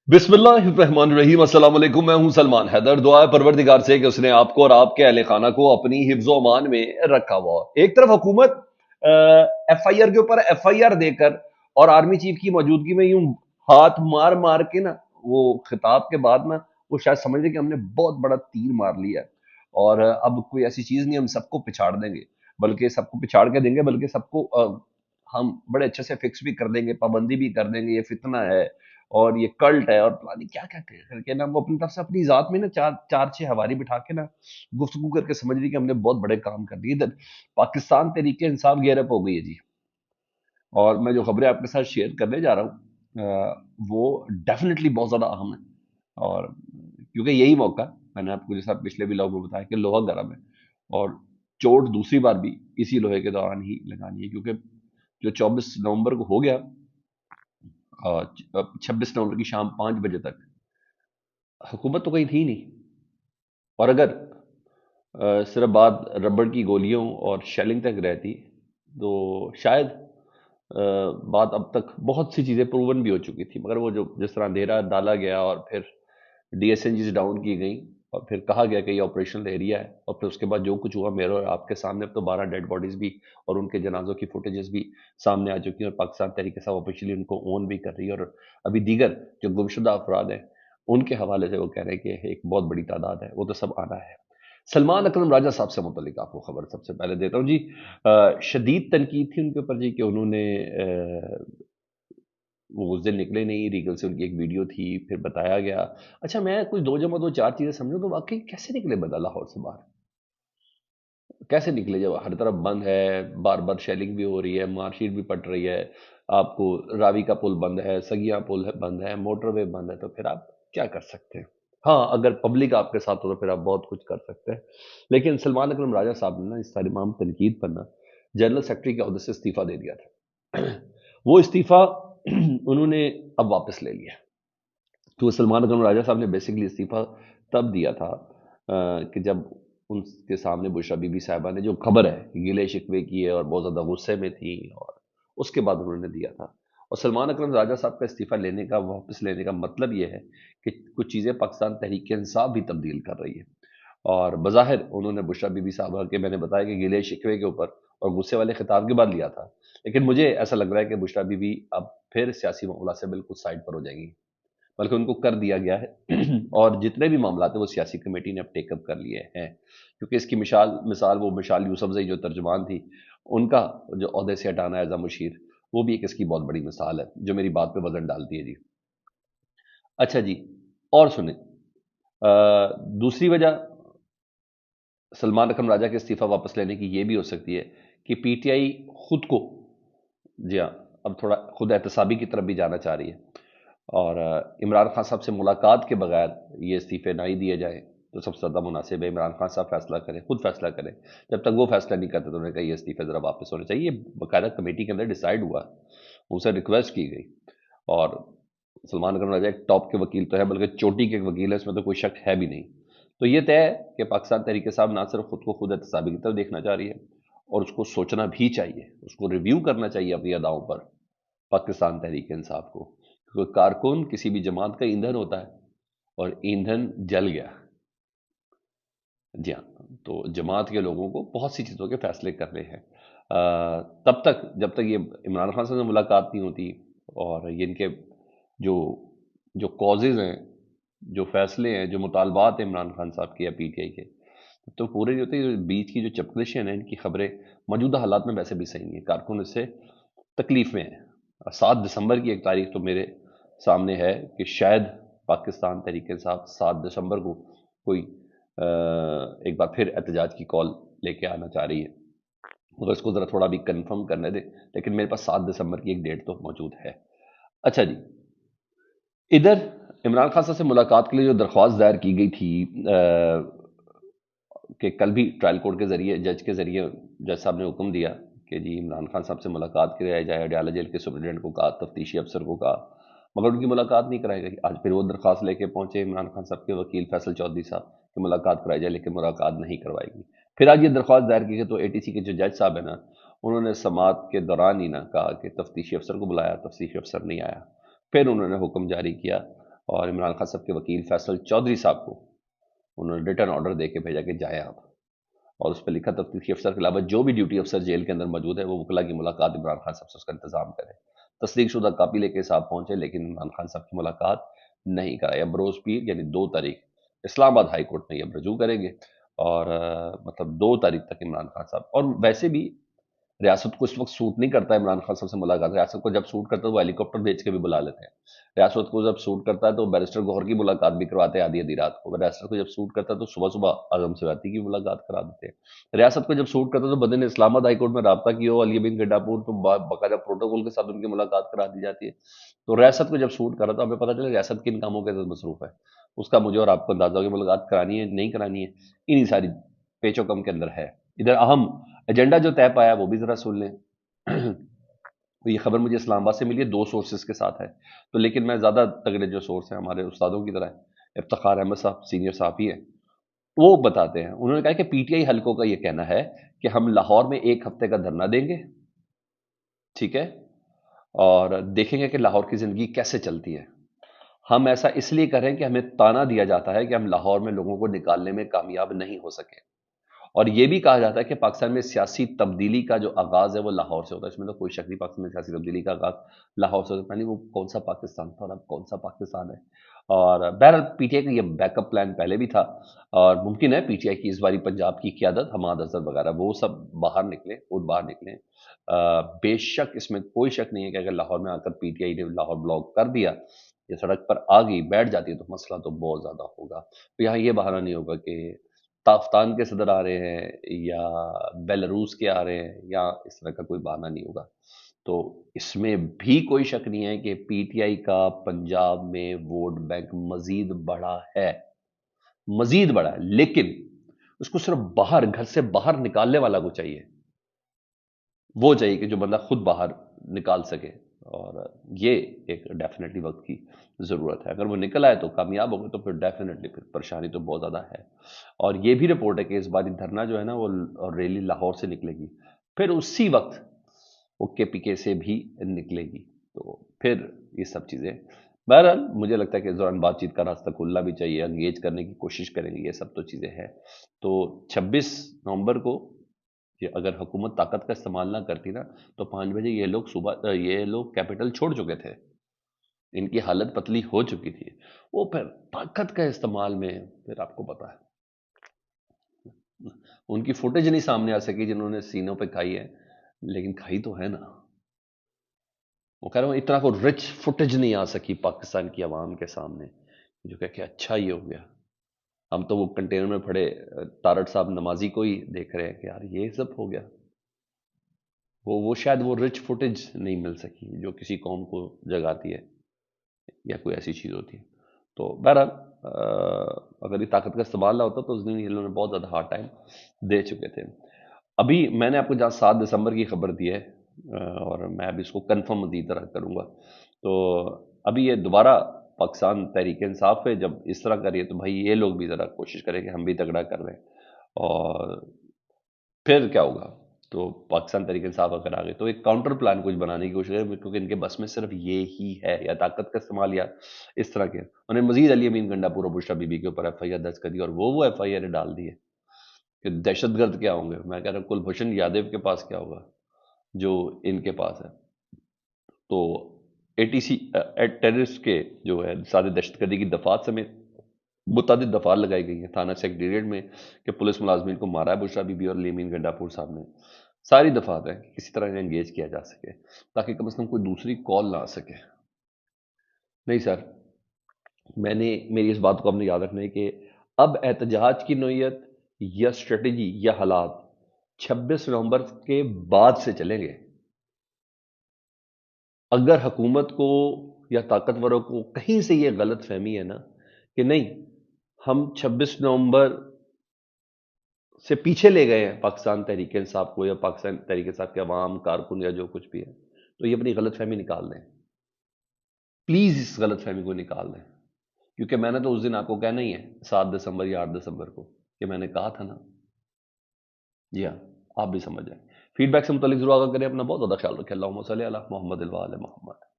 बिस्मिल्लाहिर्रहमानिर्रहीम। अस्सलाम वालेकुम। मैं हूं सलमान हैदर। दुआ है परवरदिगार से कि उसने आपको और आपके अहले खाना को अपनी हिफ्ज़ो अमान में रखा हुआ हो। एक तरफ हुकूमत एफआईआर के ऊपर एफआईआर देकर और आर्मी चीफ की मौजूदगी में यूं हाथ मार मार के ना, वो खिताब के बाद ना, वो शायद समझ रहे कि हमने बहुत बड़ा तीर मार लिया है और अब कोई ऐसी चीज नहीं, हम सबको पिछाड़ देंगे, बल्कि सबको पिछाड़ के देंगे, बल्कि सबको हम बड़े अच्छे से फिक्स भी कर देंगे, पाबंदी भी कर देंगे, ये फितना है और ये कल्ट है और पता नहीं क्या क्या करके ना, वो अपनी तरफ से अपनी जात में ना चार चार छह हवारी बिठा के ना गुफ्तगू करके समझ रही कि हमने बहुत बड़े काम कर दिए। इधर पाकिस्तान तरीके इंसाफ गेरप हो गई है जी। और मैं जो खबरें आपके साथ शेयर करने जा रहा हूँ वो डेफिनेटली बहुत ज़्यादा अहम है। और क्योंकि यही मौका, मैंने आपको जैसा पिछले भी लोगों में बताया कि लोहा गर्म है और चोट दूसरी बार भी इसी लोहे के दौरान ही लगानी है, क्योंकि जो 24 नवंबर को हो गया, 26 नवंबर की शाम 5 बजे तक हुकूमत तो कहीं थी नहीं। और अगर सिर्फ बात रबड़ की गोलियों और शेलिंग तक रहती तो शायद बात अब तक बहुत सी चीज़ें प्रूवन भी हो चुकी थी, मगर वो जो जिस तरह अंधेरा डाला गया और फिर डीएसएनजीज डाउन की गई और फिर कहा गया कि ये ऑपरेशनल एरिया है, और फिर उसके बाद जो कुछ हुआ मेरे और आपके सामने, अब तो 12 डेड बॉडीज भी और उनके जनाजों की फुटेजेस भी सामने आ चुकी हैं और पाकिस्तान तरीके से ऑफिशियली उनको ओन भी कर रही है। और अभी दीगर जो गुमशुदा अफराद हैं उनके हवाले से वो कह रहे हैं कि एक बहुत बड़ी तादाद है, वो तो सब आना है। सलमान अकरम राजा साहब से मुतलिक आपको खबर सबसे पहले देता हूँ जी। शदीद तनकीद थी उनके ऊपर जी कि उन्होंने वो उस दिन निकले नहीं, रीगल से उनकी एक वीडियो थी, फिर बताया गया। अच्छा, मैं कुछ दो जमा दो चार चीजें समझूं तो वाकई कैसे निकले बंदा लाहौर से बाहर? कैसे निकले जब हर तरफ बंद है, बार बार शेलिंग भी हो रही है, मार्कशीट भी पट रही है, आपको रावी का पुल बंद है, सगिया पुल है बंद है, मोटरवे बंद है, तो फिर आप क्या कर सकते हैं? हाँ, अगर पब्लिक आपके साथ हो तो फिर आप बहुत कुछ कर सकते हैं। लेकिन सलमान अकरम राजा साहब ने ना इस सारी तमाम तनकीद पर ना जनरल सेक्रेटरी के अहदे से इस्तीफा दे दिया था। वो इस्तीफा उन्होंने अब वापस ले लिया। तो सलमान अकरम राजा साहब ने बेसिकली इस्तीफा तब दिया था कि जब उनके सामने बुशरा बीबी साहिबा ने, जो खबर है, गिले शिकवे किए और बहुत ज़्यादा गुस्से में थी, और उसके बाद उन्होंने दिया था। और सलमान अकरम राजा साहब का इस्तीफा लेने का, वापस लेने का मतलब ये है कि कुछ चीज़ें पाकिस्तान तहरीक इंसाफ भी तब्दील कर रही है। और बज़ाहिर उन्होंने बुशरा बीबी साहबा के, मैंने बताया कि गिले शिकवे के ऊपर और गुस्से वाले खिताब के बाद लिया था, लेकिन मुझे ऐसा लग रहा है कि बुशरा बीबी अब फिर सियासी मामला से बिल्कुल साइड पर हो जाएंगी, बल्कि उनको कर दिया गया है। और जितने भी मामला थे वो सियासी कमेटी ने अब टेकअप कर लिए हैं, क्योंकि इसकी मिसाल मिसाल वो मिसाल यूसुफजई जो तर्जुमान थी, उनका जो ओहदे से हटाना एज मुशीर, वो भी एक इसकी बहुत बड़ी मिसाल है जो मेरी बात पे वजन डालती है जी। अच्छा जी, और सुने, दूसरी वजह सलमान अकरम राजा के इस्तीफा वापस लेने की ये भी हो सकती है कि पीटीआई खुद को, जी हाँ, अब थोड़ा खुद एहतसाबी की तरफ भी जाना चाह रही है। और इमरान खान साहब से मुलाकात के बगैर ये इस्तीफे ना ही दिए जाए तो सबसे ज़्यादा मुनासिब है इमरान खान साहब फैसला करें, खुद फैसला करें। जब तक वो फैसला नहीं करते तो उन्होंने कहा ये इस्तीफे ज़रा वापस होने चाहिए। ये बाकायदा कमेटी के अंदर डिसाइड हुआ, उनसे रिक्वेस्ट की गई। और सलमान अकरम राजा एक टॉप के वकील तो है, बल्कि चोटी के वकील है, इसमें तो कोई शक है भी नहीं। तो ये तय है कि पाकिस्तान तहरीक साहब ना सिर्फ खुद को खुद एहतसाबी की तरफ देखना चाह रही है, और उसको सोचना भी चाहिए, उसको रिव्यू करना चाहिए अपनी अदाओं पर, पाकिस्तान तहरीक इंसाफ को। क्योंकि कारकुन किसी भी जमात का ईंधन होता है, और ईंधन जल गया, जी हाँ, तो जमात के लोगों को बहुत सी चीज़ों के फैसले करने हैं। तब तक जब तक ये इमरान खान से मुलाकात नहीं होती और ये इनके जो जो कॉजेज़ हैं, जो फैसले हैं, जो मुतालबात हैं इमरान खान साहब के या पीटीआई के, तो पूरे नहीं होते। बीच की जो चपकलिशें हैं, इनकी खबरें मौजूदा हालात में वैसे भी सही नहीं है, कारकुन इससे तकलीफ में है। 7 दिसंबर की एक तारीख तो मेरे सामने है कि शायद पाकिस्तान तहरीक इंसाफ 7 दिसंबर को कोई एक बार फिर एहतजाज की कॉल लेके आना चाह रही है, मगर इसको ज़रा थोड़ा भी कंफर्म करने दे। लेकिन मेरे पास 7 दिसंबर की एक डेट तो मौजूद है। अच्छा जी, इधर इमरान खान साहब से मुलाकात के लिए जो दरख्वास्त दायर की गई थी, कि कल भी ट्रायल कोर्ट के ज़रिए, जज के ज़रिए, जज साहब ने हुक्म दिया कि जी इमरान खान साहब से मुलाकात कराई जाए। अडयाला जेल के सुप्रिटेंडेंट को कहा, तफ्तीशी अफसर को कहा, मगर उनकी मुलाकात नहीं कराई गई। आज फिर वो दरख्वास्त लेके पहुंचे इमरान खान साहब के वकील फैसल चौधरी साहब कि मुलाकात कराई जाए, लेकिन मुलाकात नहीं करवाएगी। फिर आज ये दरख्वास्त दायर की गई तो एटीसी के जो जज साहब है ना, उन्होंने समात के दौरान ही ना कहा कि तफ्तीशी अफसर को बुलाया, तफ्तीशी अफसर नहीं आया। फिर उन्होंने हुक्म जारी किया اور عمران خان صاحب کے وکیل فیصل چودھری صاحب کو انہوں نے ریٹرن آرڈر دے کے بھیجا کہ جائیں آپ، اور اس پہ لکھا تفتیشی افسر کے علاوہ جو بھی ڈیوٹی افسر جیل کے اندر موجود ہے وہ وکلا کی ملاقات عمران خان صاحب سے اس کا انتظام کرے۔ تصدیق شدہ کاپی لے کے صاحب پہنچے لیکن عمران خان صاحب کی ملاقات نہیں کرائی۔ اب بروز پیر یعنی 2 تاریخ اسلام آباد ہائی کورٹ میں یہ اب رجوع کریں گے، اور مطلب 2 تاریخ تک عمران خان صاحب، اور ویسے بھی ریاست کو اس وقت سوٹ نہیں کرتا ہے عمران خان صاحب سے ملاقات۔ ریاست کو جب سوٹ کرتا ہے وہ ہیلی کاپٹر بھیج کے بھی بلا لیتے ہیں، ریاست کو جب سوٹ کرتا ہے تو بیرسٹر گوہر کی ملاقات بھی کرواتے ہیں آدھی رات کو، ریاست کو جب سوٹ کرتا ہے تو صبح صبح اعظم سیاتی کی ملاقات کرا دیتے ہیں، ریاست کو جب سوٹ کرتا ہے تو بندے نے اسلام آباد ہائی کورٹ میں رابطہ کیا ہو علی امین گڈاپور تو باقاعدہ پروٹوکول کے ساتھ ان کی ملاقات کرا دی جاتی ہے۔ تو ریاست کو جب سوٹ کرا تو ہمیں پتہ چلا ریاست کن کاموں کے اندر مصروف ہے، اس کا مجھے اور آپ کو اندازہ ہو کہ ملاقات کرانی ہے نہیں کرانی ہے، انہی ساری پیچ و کم کے اندر ہے۔ ادھر اہم ایجنڈا جو طے پایا وہ بھی ذرا سن لیں۔ یہ خبر مجھے اسلام آباد سے ملی ہے، 2 سورسز کے ساتھ ہے، تو لیکن میں زیادہ تگڑے جو سورس ہیں ہمارے استادوں کی طرح افتخار احمد صاحب سینئر صحافی ہیں، وہ بتاتے ہیں، انہوں نے کہا کہ پی ٹی آئی حلقوں کا یہ کہنا ہے کہ ہم لاہور میں 1 ہفتے کا دھرنا دیں گے، ٹھیک ہے، اور دیکھیں گے کہ لاہور کی زندگی کیسے چلتی ہے۔ ہم ایسا اس لیے کر رہے ہیں کہ ہمیں تانا دیا جاتا ہے کہ ہم لاہور میں لوگوں کو نکالنے میں کامیاب نہیں ہو سکے، اور یہ بھی کہا جاتا ہے کہ پاکستان میں سیاسی تبدیلی کا جو آغاز ہے وہ لاہور سے ہوتا ہے۔ اس میں تو کوئی شک نہیں، پاکستان میں سیاسی تبدیلی کا آغاز لاہور سے ہوتا ہے، وہ کون سا پاکستان تھا اور اب کون سا پاکستان ہے۔ اور بہرحال پی ٹی آئی کا یہ بیک اپ پلان پہلے بھی تھا، اور ممکن ہے پی ٹی آئی کی اس باری پنجاب کی قیادت حماد اظہر وغیرہ وہ سب باہر نکلیں، خود باہر نکلیں۔ بے شک اس میں کوئی شک نہیں ہے کہ اگر لاہور میں آ کر پی ٹی آئی نے لاہور بلاک کر دیا یا سڑک پر آ گئی بیٹھ جاتی ہے تو مسئلہ تو بہت زیادہ ہوگا۔ تو یہاں یہ بہانہ نہیں ہوگا کہ تافتان کے صدر آ رہے ہیں یا بیلاروس کے آ رہے ہیں، یا اس طرح کا کوئی بہانہ نہیں ہوگا۔ تو اس میں بھی کوئی شک نہیں ہے کہ پی ٹی آئی کا پنجاب میں ووٹ بینک مزید بڑا ہے، مزید بڑا ہے، لیکن اس کو صرف باہر، گھر سے باہر نکالنے والا کو چاہیے، وہ چاہیے کہ جو بندہ خود باہر نکال سکے، اور یہ ایک ڈیفینیٹلی وقت کی ضرورت ہے۔ اگر وہ نکل آئے تو کامیاب ہوگا، تو پھر ڈیفینیٹلی پھر پریشانی تو بہت زیادہ ہے۔ اور یہ بھی رپورٹ ہے کہ اس بار دھرنا جو ہے نا وہ ریلی لاہور سے نکلے گی، پھر اسی وقت وہ کے پی کے سے بھی نکلے گی، تو پھر یہ سب چیزیں بہرحال مجھے لگتا ہے کہ اس دوران بات چیت کا راستہ کھلنا بھی چاہیے، انگیج کرنے کی کوشش کریں گے، یہ سب تو چیزیں ہیں۔ تو 26 نومبر کو کہ اگر حکومت طاقت کا استعمال نہ کرتی نا تو 5 بجے یہ لوگ کیپٹل چھوڑ چکے تھے، ان کی حالت پتلی ہو چکی تھی، وہ پھر طاقت کا استعمال میں پھر آپ کو پتا ہے ان کی فوٹیج نہیں سامنے آ سکی جنہوں نے سینوں پہ کھائی ہے، لیکن کھائی تو ہے نا۔ وہ کہہ رہا ہوں اتنا کو رچ فوٹیج نہیں آ سکی پاکستان کی عوام کے سامنے، جو کہ اچھا ہی ہو گیا۔ ہم تو وہ کنٹینر میں پڑے تارڑ صاحب نمازی کو ہی دیکھ رہے ہیں کہ یار یہ سب ہو گیا، وہ شاید وہ رچ فوٹیج نہیں مل سکی جو کسی قوم کو جگاتی ہے یا کوئی ایسی چیز ہوتی ہے۔ تو بہرحال اگر یہ طاقت کا استعمال نہ ہوتا تو اس دن یہ لوگوں نے بہت زیادہ ہارڈ ٹائم دے چکے تھے۔ ابھی میں نے آپ کو جہاں 7 دسمبر کی خبر دی ہے، اور میں ابھی اس کو کنفرم مزید طرح کروں گا، تو ابھی یہ دوبارہ پاکستان تحریک انصاف ہے جب اس طرح کریے تو بھائی یہ لوگ بھی ذرا کوشش کریں کہ ہم بھی تگڑا کر رہے ہیں، اور پھر کیا ہوگا تو پاکستان تحریک انصاف اگر آگے تو ایک کاؤنٹر پلان کچھ بنانے کی کوشش کریں، کیونکہ ان کے بس میں صرف یہ ہی ہے، یا طاقت کا استعمال یا اس طرح کے۔ انہیں مزید علی امین گنڈاپور اور بشرا بی بی کے اوپر ایف آئی آر درج کر دی، اور وہ ایف آئی آر ڈال دی ہے کہ دہشت گرد کیا ہوں گے۔ میں کہہ رہا ہوں کلبھوشن یادو کے پاس کیا ہوگا جو ان کے پاس ہے۔ تو اے ٹی سی ٹیررسٹ کے جو ہے سارے دہشت گردی کی دفعات سمیت متعدد دفعات لگائی گئی ہیں تھانہ سیکریٹریٹ میں کہ پولیس ملازمین کو مارا ہے بشرا بی بی اور علی امین گنڈاپور صاحب نے، ساری دفعات ہیں کسی طرح انہیں انگیج کیا جا سکے تاکہ کم از کم کوئی دوسری کال نہ آ سکے۔ نہیں سر، میری اس بات کو آپ نے یاد رکھنا ہے کہ اب احتجاج کی نوعیت یا اسٹریٹجی یا حالات 26 نومبر کے بعد سے چلیں گے۔ اگر حکومت کو یا طاقتوروں کو کہیں سے یہ غلط فہمی ہے نا کہ نہیں ہم 26 نومبر سے پیچھے لے گئے ہیں پاکستان تحریک انصاف کو یا پاکستان تحریک انصاف کے عوام کارکن یا جو کچھ بھی ہے، تو یہ اپنی غلط فہمی نکال دیں، پلیز اس غلط فہمی کو نکال دیں، کیونکہ میں نے تو اس دن آپ کو کہنا ہی ہے 7 دسمبر یا 8 دسمبر کو کہ میں نے کہا تھا نا۔ جی ہاں، آپ بھی سمجھ جائیں۔ فیڈ بیک سے متعلق ضرور آگاہ کریں، اپنا بہت زیادہ خیال رکھیں۔ اللہم صلی علی محمد وعلی محمد۔